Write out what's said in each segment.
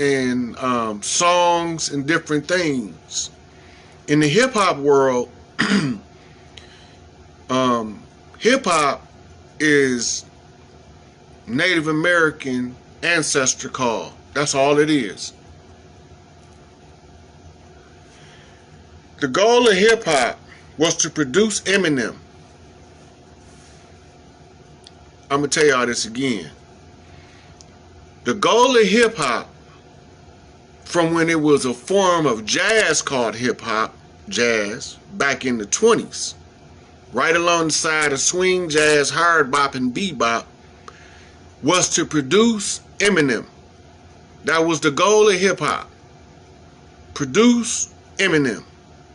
and songs and different things. In the hip-hop world, hip-hop is Native American ancestry call. That's all it is. The goal of hip-hop was to produce Eminem. I'm going to tell y'all this again. The goal of hip-hop, from when it was a form of jazz called hip-hop, jazz, back in the 20s, right alongside of swing, jazz, hard bop, and bebop, was to produce Eminem. That was the goal of hip-hop. Produce Eminem.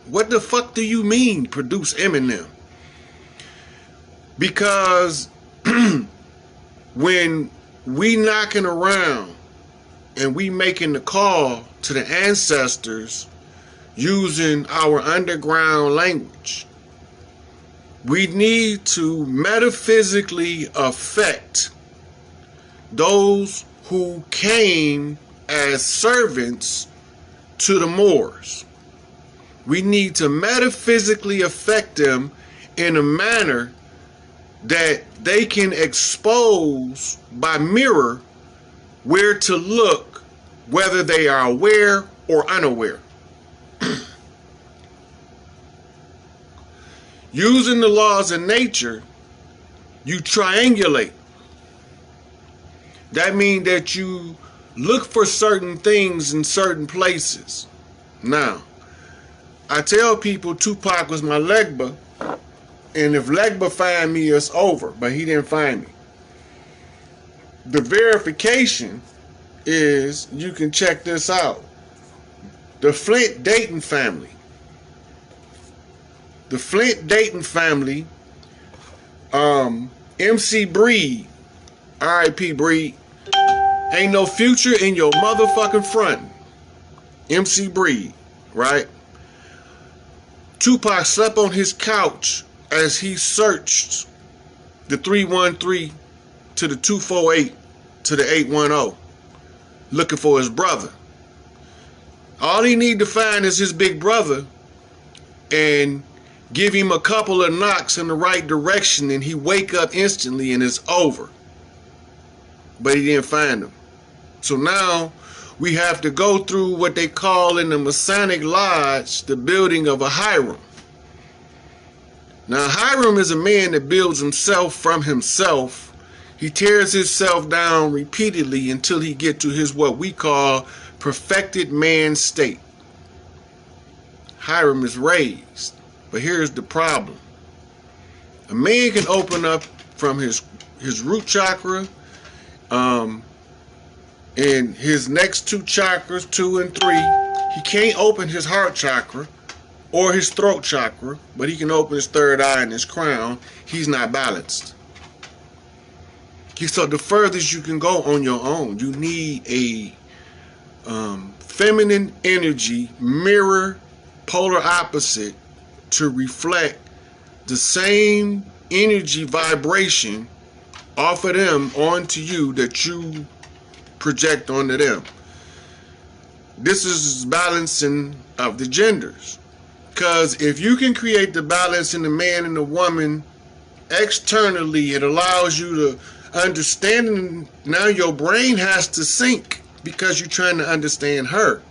What the fuck do you mean, produce Eminem? Because when we knocking around and we making the call to the ancestors using our underground language, we need to metaphysically affect those who came as servants to the Moors. We need to metaphysically affect them in a manner that they can expose by mirror where to look, whether they are aware or unaware. Using the laws of nature, you triangulate. That means that you look for certain things in certain places. Now, I tell people Tupac was my Legba, and if Legba find me, it's over, but he didn't find me. The verification is, you can check this out. The Flint Dayton family. The Flint Dayton family, MC Breed, R.I.P. Breed, ain't no future in your motherfucking front. MC Breed, right? Tupac slept on his couch as he searched the 313 to the 248 to the 810, looking for his brother. All he need to find is his big brother and give him a couple of knocks in the right direction, and he wake up instantly and it's over. But he didn't find him. So now we have to go through what they call in the Masonic Lodge the building of a Hiram. Now Hiram is a man that builds himself from himself. He tears himself down repeatedly until he get to his what we call perfected man state. Hiram is raised. But here's the problem. A man can open up from his root chakra, and his next two chakras, 2 and 3. He can't open his heart chakra or his throat chakra, but he can open his third eye and his crown. He's not balanced. So the furthest you can go on your own, you need a feminine energy mirror, polar opposite, to reflect the same energy vibration off of them onto you that you project onto them. This is balancing of the genders. Because if you can create the balance in the man and the woman externally, it allows you to understand, and now your brain has to sync because you're trying to understand her.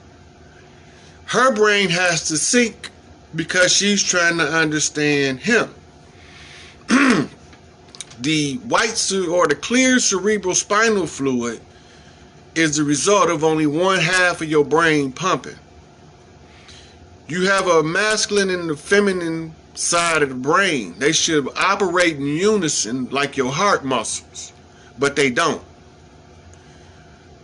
Her brain has to sync because she's trying to understand him. The white or the clear cerebral spinal fluid is the result of only one half of your brain pumping. You have a masculine and a feminine side of the brain. They should operate in unison like your heart muscles, but they don't.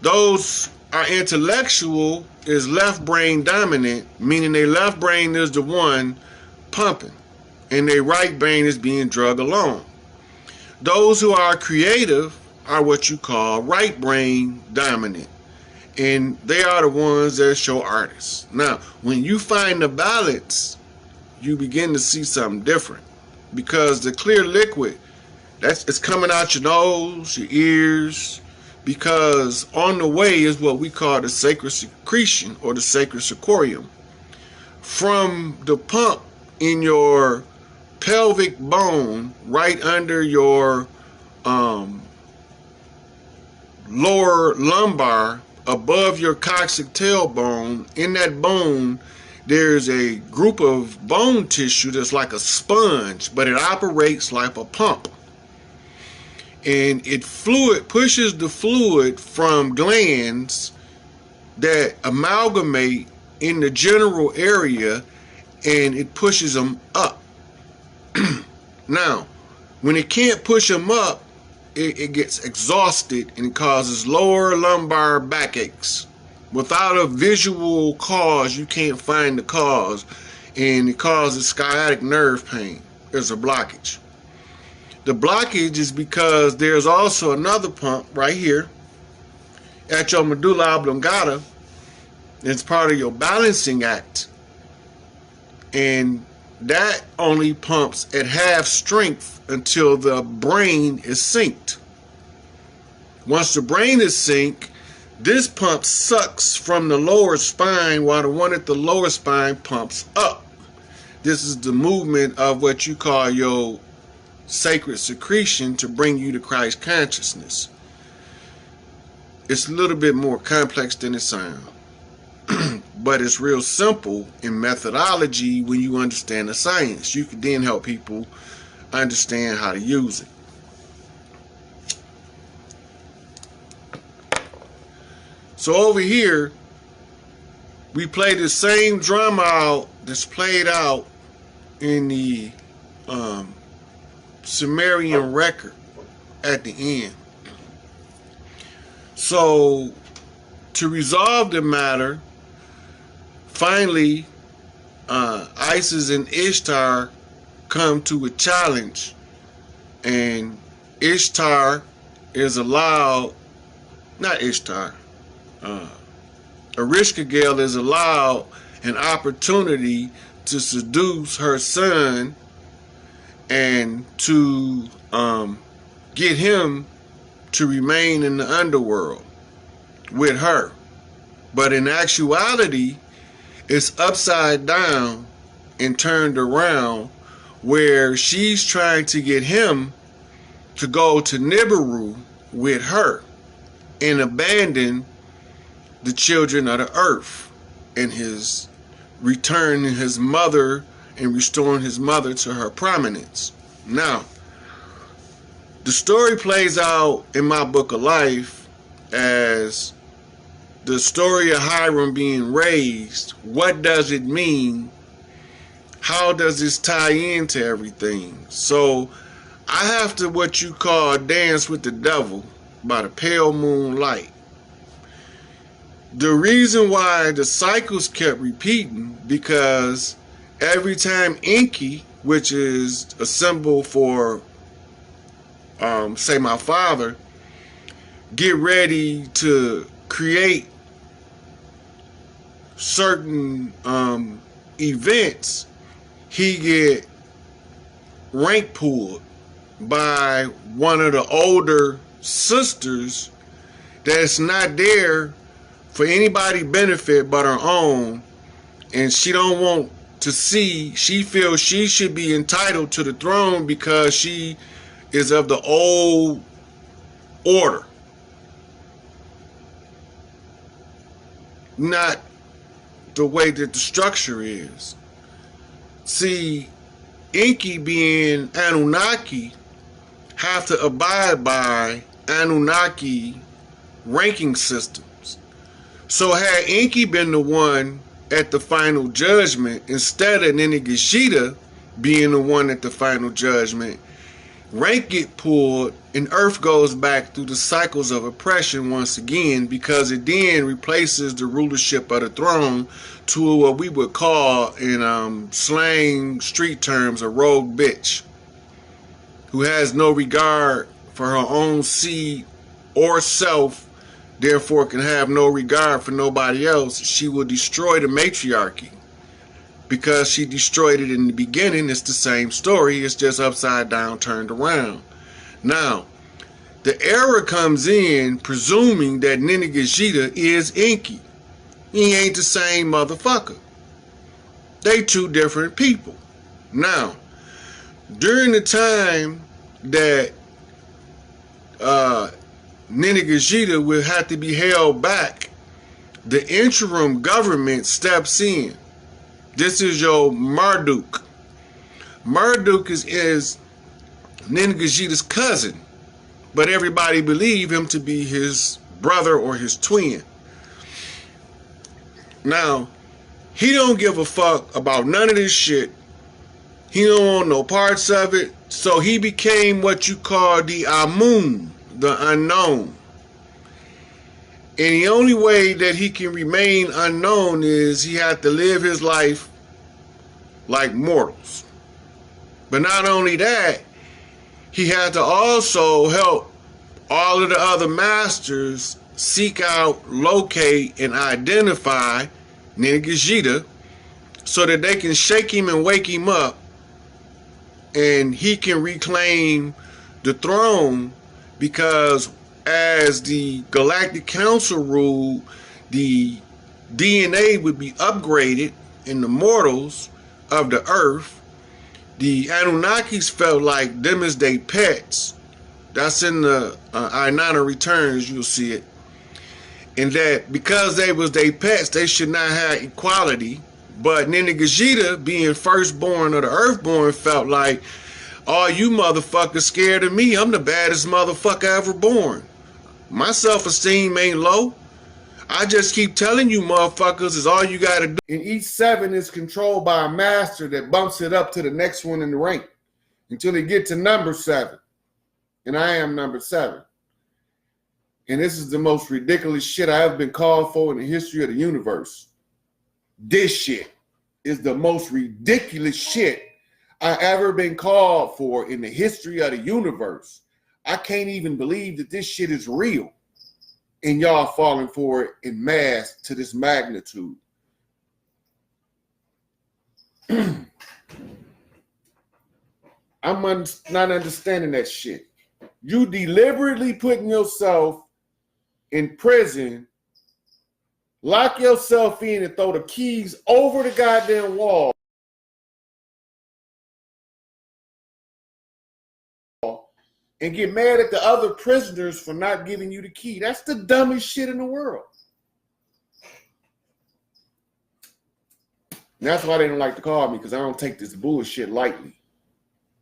Those are intellectual is left brain dominant, meaning their left brain is the one pumping and their right brain is being drug along. Those who are creative are what you call right brain dominant, and they are the ones that show artists. Now, when you find the balance, you begin to see something different, because the clear liquid, it's coming out your nose, your ears, because on the way is what we call the sacred secretion or the sacred secorium. From the pump in your pelvic bone, right under your lower lumbar, above your coccyx tailbone, in that bone, there's a group of bone tissue that's like a sponge, but it operates like a pump. And it pushes the fluid from glands that amalgamate in the general area, and it pushes them up. Now, when it can't push them up, it gets exhausted and it causes lower lumbar backaches. Without a visual cause, you can't find the cause, and it causes sciatic nerve pain. There's a blockage. The blockage is because there's also another pump right here at your medulla oblongata. It's part of your balancing act, and that only pumps at half strength until the brain is synced. Once the brain is synced, this pump sucks from the lower spine while the one at the lower spine pumps up. This is the movement of what you call your sacred secretion to bring you to Christ consciousness. It's a little bit more complex than it sounds. But it's real simple in methodology when you understand the science. You can then help people understand how to use it. So over here, we play the same drama out that's played out in the Sumerian record at the end. So to resolve the matter, finally, Isis and Ishtar come to a challenge, and Ishtar is allowed, not Ishtar, Ereshkigal is allowed an opportunity to seduce her son and to get him to remain in the underworld with her. But in actuality, it's upside down and turned around, where she's trying to get him to go to Nibiru with her and abandon the children of the earth and his returning his mother and restoring his mother to her prominence. Now, the story plays out in my book of life as the story of Hiram being raised. What does it mean? How does this tie into everything? So I have to, what you call, dance with the devil by the pale moonlight. The reason why the cycles kept repeating, because every time Enki, which is a symbol for, say, my father, get ready to create certain events, he get rank pulled by one of the older sisters that's not there for anybody benefit but her own, and she don't want to see, she feels she should be entitled to the throne because she is of the old order, not the way that the structure is. See, Enki being Anunnaki have to abide by Anunnaki ranking systems. So had Enki been the one at the final judgment, instead of Nenegeshita being the one at the final judgment, rank get pulled and Earth goes back through the cycles of oppression once again, because it then replaces the rulership of the throne to what we would call, in slang street terms, a rogue bitch who has no regard for her own seed or self, therefore can have no regard for nobody else. She will destroy the matriarchy because she destroyed it in the beginning. It's the same story, it's just upside down, turned around. Now, The error comes in presuming that NEGPIFOR is Inky. He ain't the same motherfucker. They two different people. Now, during the time that NEGPIFOR will have to be held back, the interim government steps in. This is your Marduk. Marduk is NEGPIFOR's cousin, but everybody believe him to be his brother or his twin. Now, he don't give a fuck about none of this shit. He don't want no parts of it. So he became what you call the Amun, the unknown. And the only way that he can remain unknown is he had to live his life like mortals. But not only that, he had to also help all of the other masters seek out, locate, and identify NEGPIFOR so that they can shake him and wake him up and he can reclaim the throne, because as the Galactic Council ruled, the DNA would be upgraded in the mortals of the earth. The Anunnakis felt like them as they pets. That's in the Inanna Returns, you'll see it. And that because they was they pets, they should not have equality. But NEGPIFOR, being firstborn of the earthborn, felt like, oh, you motherfuckers scared of me. I'm the baddest motherfucker ever born. My self-esteem ain't low. I just keep telling you motherfuckers is all you gotta do. And each 7 is controlled by a master that bumps it up to the next one in the rank until they get to number 7. And I am number 7. And this is the most ridiculous shit I ever been called for in the history of the universe. This shit is the most ridiculous shit I ever been called for in the history of the universe. I can't even believe that this shit is real. And y'all falling for it in mass to this magnitude. I'm not understanding that shit. You deliberately putting yourself in prison, lock yourself in and throw the keys over the goddamn wall and get mad at the other prisoners for not giving you the key. That's the dumbest shit in the world. And that's why they don't like to call me, because I don't take this bullshit lightly.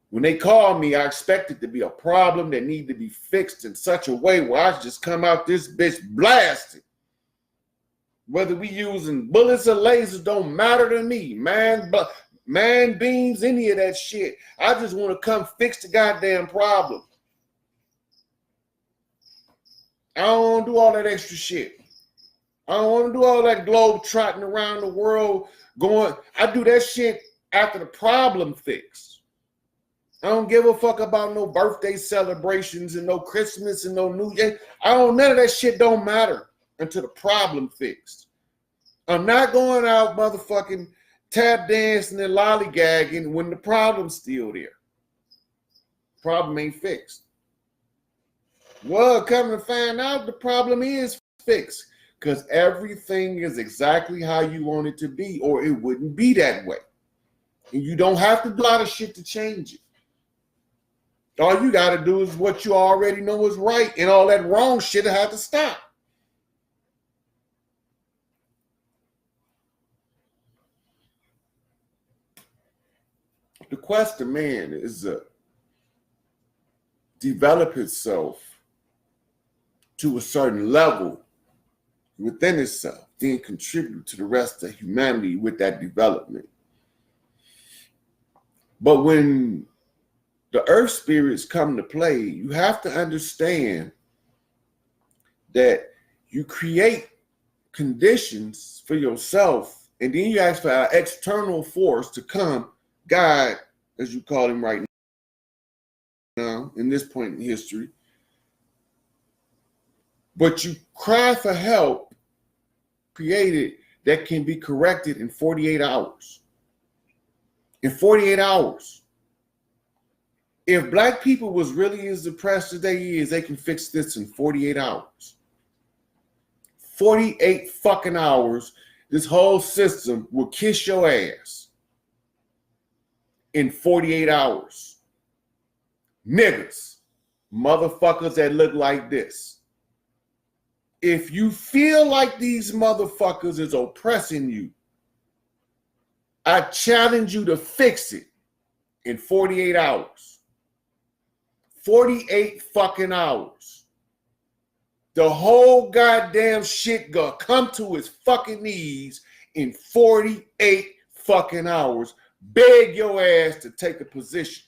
When they call me, I expect it to be a problem that need to be fixed in such a way where I just come out this bitch blasted. Whether we using bullets or lasers don't matter to me, man. But man beams, any of that shit. I just want to come fix the goddamn problem. I don't want to do all that extra shit. I don't want to do all that globe trotting around the world going. I do that shit after the problem fixed. I don't give a fuck about no birthday celebrations and no Christmas and no New Year. None of that shit don't matter until the problem fixed. I'm not going out motherfucking tap dancing and lollygagging when the problem's still there. Problem ain't fixed. Well, come to find out, the problem is fixed, because everything is exactly how you want it to be, or it wouldn't be that way. And you don't have to do a lot of shit to change it. All you got to do is what you already know is right, and all that wrong shit will have to stop. The quest of man is to develop itself to a certain level within itself, then contribute to the rest of humanity with that development. But when the earth spirits come to play, you have to understand that you create conditions for yourself, and then you ask for an external force to come, God, as you call him right now, in this point in history. But you cry for help created that can be corrected in 48 hours. In 48 hours. If black people was really as depressed as they is, they can fix this in 48 hours. 48 fucking hours, this whole system will kiss your ass in 48 hours. Niggas, motherfuckers that look like this. If you feel like these motherfuckers is oppressing you, I challenge you to fix it in 48 hours. 48 fucking hours. The whole goddamn shit gonna come to its fucking knees in 48 fucking hours. Beg your ass to take a position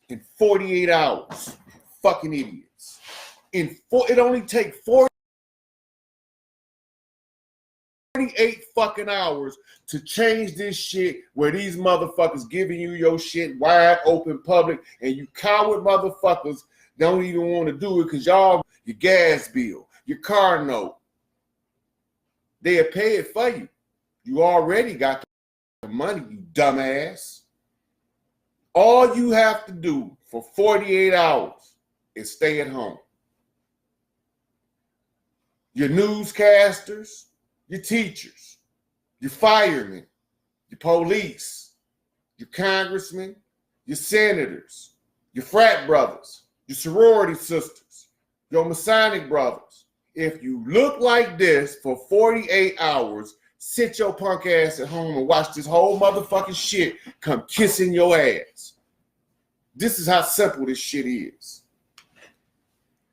in 48 hours. Fucking idiots. It only takes 48 fucking hours to change this shit where these motherfuckers giving you your shit wide open public and you coward motherfuckers don't even want to do it because y'all, your gas bill, your car note, they'll pay it for you. You already got the money, you dumbass. All you have to do for 48 hours is stay at home. Your newscasters, your teachers, your firemen, your police, your congressmen, your senators, your frat brothers, your sorority sisters, your Masonic brothers. If you look like this for 48 hours, sit your punk ass at home and watch this whole motherfucking shit come kissing your ass. This is how simple this shit is.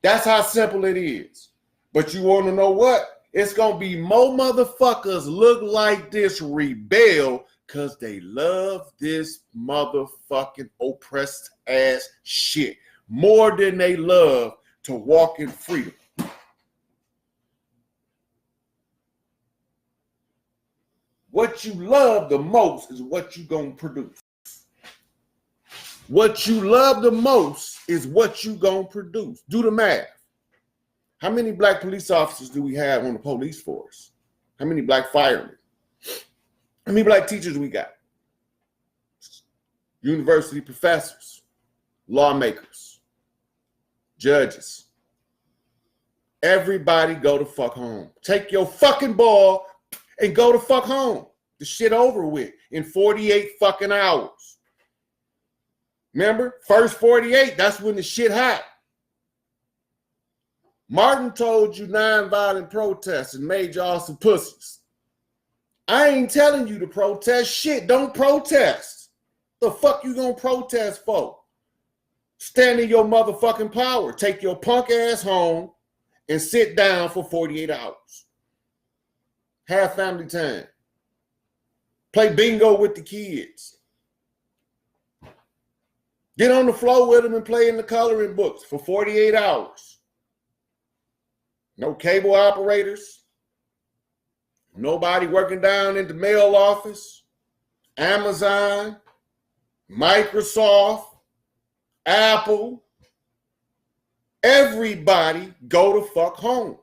That's how simple it is. But you want to know what? It's going to be more motherfuckers look like this rebel because they love this motherfucking oppressed ass shit more than they love to walk in freedom. What you love the most is what you going to produce. What you love the most is what you going to produce. Do the math. How many black police officers do we have on the police force? How many black firemen? How many black teachers we got? University professors, lawmakers, judges. Everybody go to fuck home. Take your fucking ball and go to fuck home. The shit over with in 48 fucking hours. Remember, first 48, that's when the shit hot. Martin told you nonviolent protests and made y'all some pussies. I ain't telling you to protest shit. Don't protest. The fuck you gonna protest for? Stand in your motherfucking power. Take your punk ass home and sit down for 48 hours. Have family time. Play bingo with the kids. Get on the floor with them and play in the coloring books for 48 hours. No cable operators. Nobody working down in the mail office. Amazon, Microsoft, Apple. Everybody go to fuck home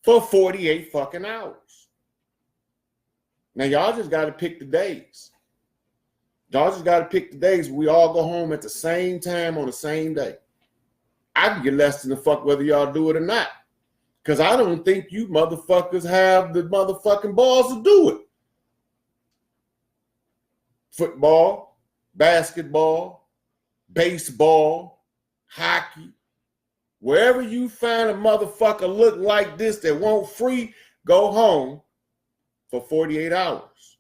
for 48 fucking hours. Now, y'all just got to pick the days. Y'all just got to pick the days where we all go home at the same time on the same day. I can get less than the fuck whether y'all do it or not. Because I don't think you motherfuckers have the motherfucking balls to do it. Football, basketball, baseball, hockey. Wherever you find a motherfucker look like this that won't free, go home for 48 hours.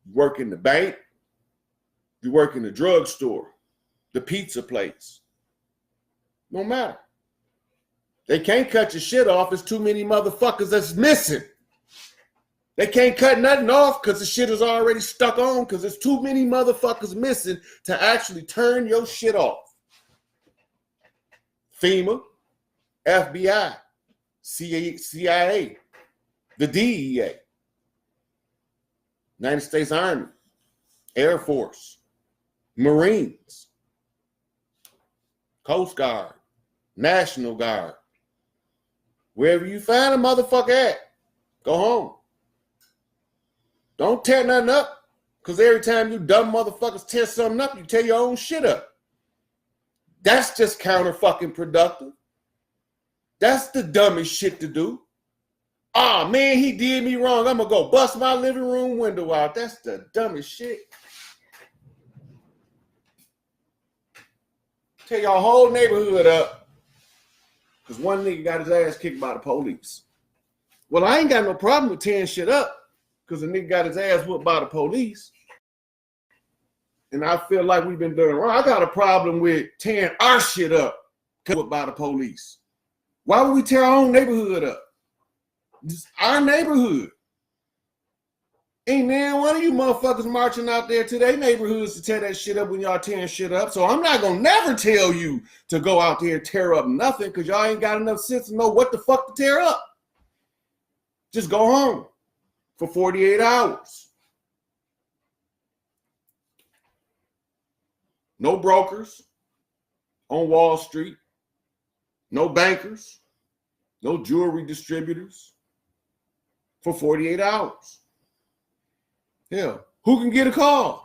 You work in the bank. You work in the drugstore, the pizza place. No matter. They can't cut your shit off. There's too many motherfuckers that's missing. They can't cut nothing off because the shit is already stuck on because there's too many motherfuckers missing to actually turn your shit off. FEMA, FBI, CIA, the DEA, United States Army, Air Force, Marines, Coast Guard, National Guard. Wherever you find a motherfucker at, go home. Don't tear nothing up Because every time you dumb motherfuckers tear something up, you tear your own shit up. That's just counter fucking productive. That's the dumbest shit to do. Ah, man, he did me wrong. I'm going to go bust my living room window out. That's the dumbest shit. Tear your whole neighborhood up because one nigga got his ass kicked by the police. Well, I ain't got no problem with tearing shit up because the nigga got his ass whooped by the police. And I feel like we've been doing wrong. I got a problem with tearing our shit up whooped by the police. Why would we tear our own neighborhood up? It's our neighborhood. Ain't man one of you motherfuckers marching out there to their neighborhoods to tear that shit up when y'all tearing shit up. So I'm not gonna never tell you to go out there and tear up nothing because y'all ain't got enough sense to know what the fuck to tear up. Just go home for 48 hours. No brokers on Wall Street. No bankers. No jewelry distributors for 48 hours. Hell, who can get a call?